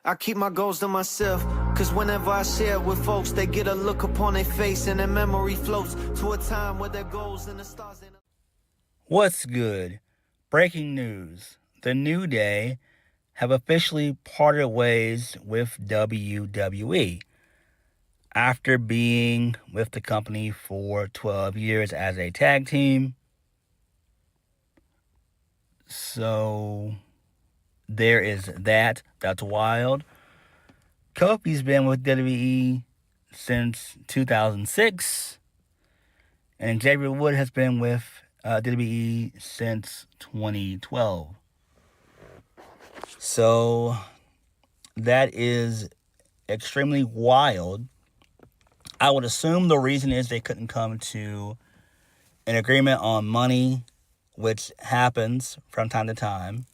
I keep my goals to myself, cause whenever I share it with folks, they get a look upon their face and their memory floats to a time where their goals and the stars ain't... What's good? Breaking news. The New Day have officially parted ways with WWE after being with the company for 12 years as a tag team. So there is that. That's wild. Kofi's been with WWE since 2006, and Xavier Wood has been with WWE since 2012. So that is extremely wild. I would assume the reason is they couldn't come to an agreement on money, which happens from time to time.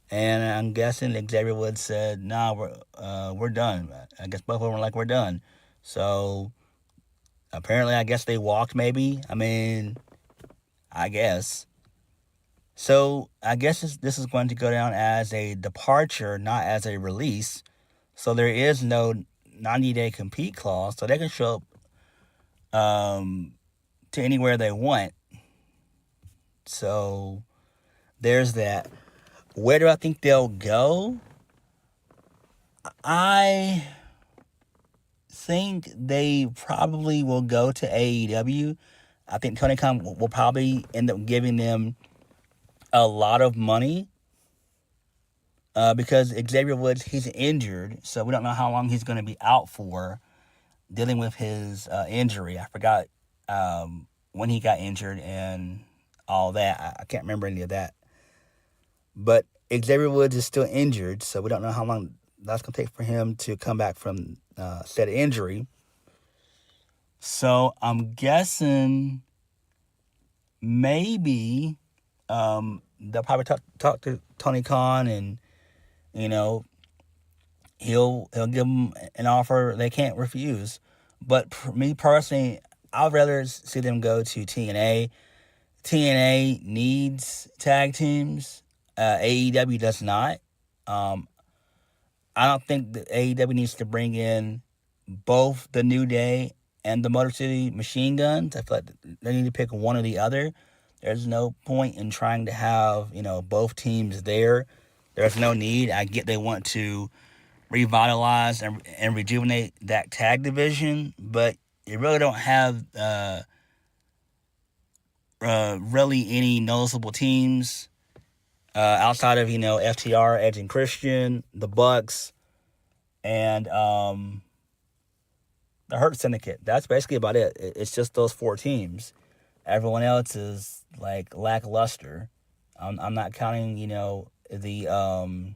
And I'm guessing Xavier Woods said, "Nah, we're done." I guess both of them were like, "We're done." So apparently, I guess they walked. Maybe. I guess. So I guess this is going to go down as a departure, not as a release. So there is no 90-day compete clause, so they can show up to anywhere they want. So there's that. Where do I think they'll go? I think they probably will go to AEW. I think Tony Khan will probably end up giving them a lot of money because Xavier Woods, he's injured, so we don't know how long he's going to be out for dealing with his injury. I forgot when he got injured and all that. I can't remember any of that. But Xavier Woods is still injured, so we don't know how long that's going to take for him to come back from said injury. So I'm guessing maybe they'll probably talk to Tony Khan, and he'll give them an offer they can't refuse. But for me personally, I'd rather see them go to TNA. TNA needs tag teams. AEW does not. I don't think that AEW needs to bring in both the New Day and the Motor City Machine Guns. I feel like they need to pick one or the other. There's no point in trying to have, both teams there. There's no need. I get they want to revitalize and rejuvenate that tag division, but you really don't have really any noticeable teams outside of, FTR, Edge and Christian, the Bucks, and the Hurt Syndicate. That's basically about it. It's just those four teams. Everyone else is like lackluster. I'm not counting, the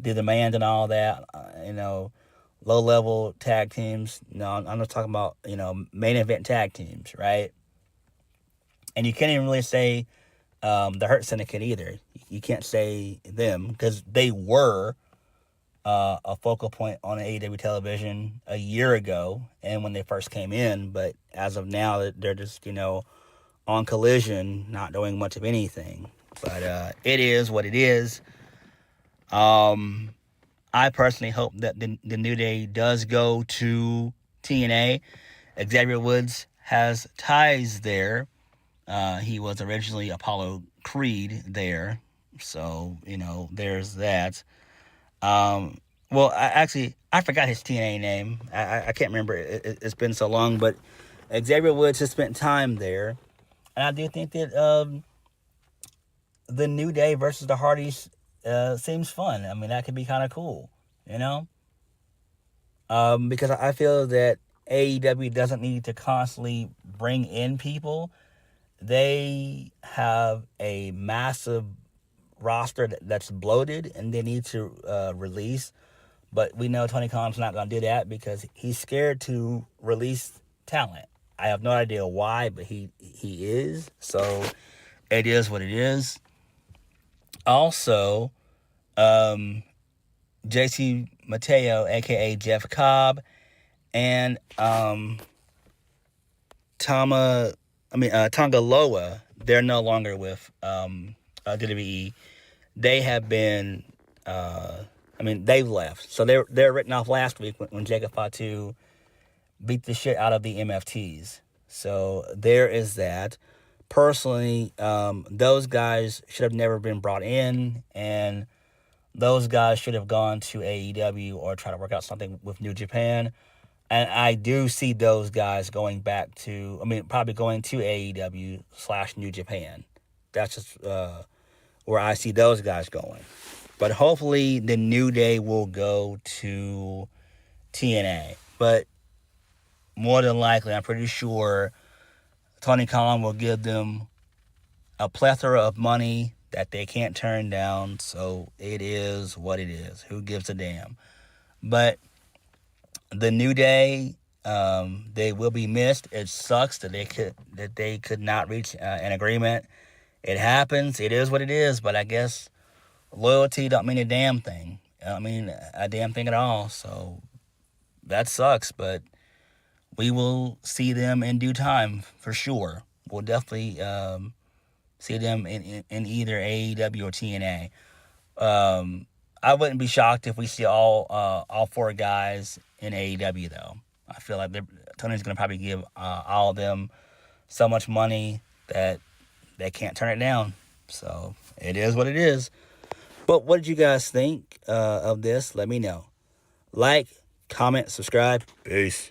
Demand and all that. Low level tag teams. No, I'm not talking about main event tag teams, right? And you can't even really say the Hurt Syndicate either. You can't say them because they were a focal point on AEW television a year ago and when they first came in, but as of now, they're just, on Collision, not doing much of anything. But it is what it is. I personally hope that the New Day does go to TNA. Xavier Woods has ties there. He was originally Apollo Creed there. So, there's that. I forgot his TNA name. I can't remember. It's been so long, but Xavier Woods has spent time there. And I do think that the New Day versus the Hardys seems fun. I mean, that could be kind of cool, because I feel that AEW doesn't need to constantly bring in people. They have a massive roster that's bloated and they need to release. But we know Tony Khan's not going to do that because he's scared to release talent. I have no idea why, but he is. So it is what it is. Also, JC Mateo, a.k.a. Jeff Cobb, and Tonga Loa, they're no longer with WWE. They have been I mean, they've left. So they're written off last week when Jacob Fatu beat the shit out of the MFTs. So there is that. Personally, those guys should have never been brought in, and those guys should have gone to AEW or try to work out something with New Japan. And I do see those guys going back to, probably going to AEW/New Japan. That's just where I see those guys going. But hopefully the New Day will go to TNA. But more than likely, I'm pretty sure Tony Khan will give them a plethora of money that they can't turn down. So it is what it is. Who gives a damn? But the New Day, they will be missed. It sucks that they could not reach an agreement. It happens. It is what it is. But I guess loyalty don't mean a damn thing. I mean a damn thing at all. So that sucks. But we will see them in due time for sure. We'll definitely see them in either AEW or TNA. I wouldn't be shocked if we see all four guys in AEW though. I feel like Tony's going to probably give all of them so much money that they can't turn it down. So it is what it is. But what did you guys think of this? Let me know. Like, comment, subscribe. Peace.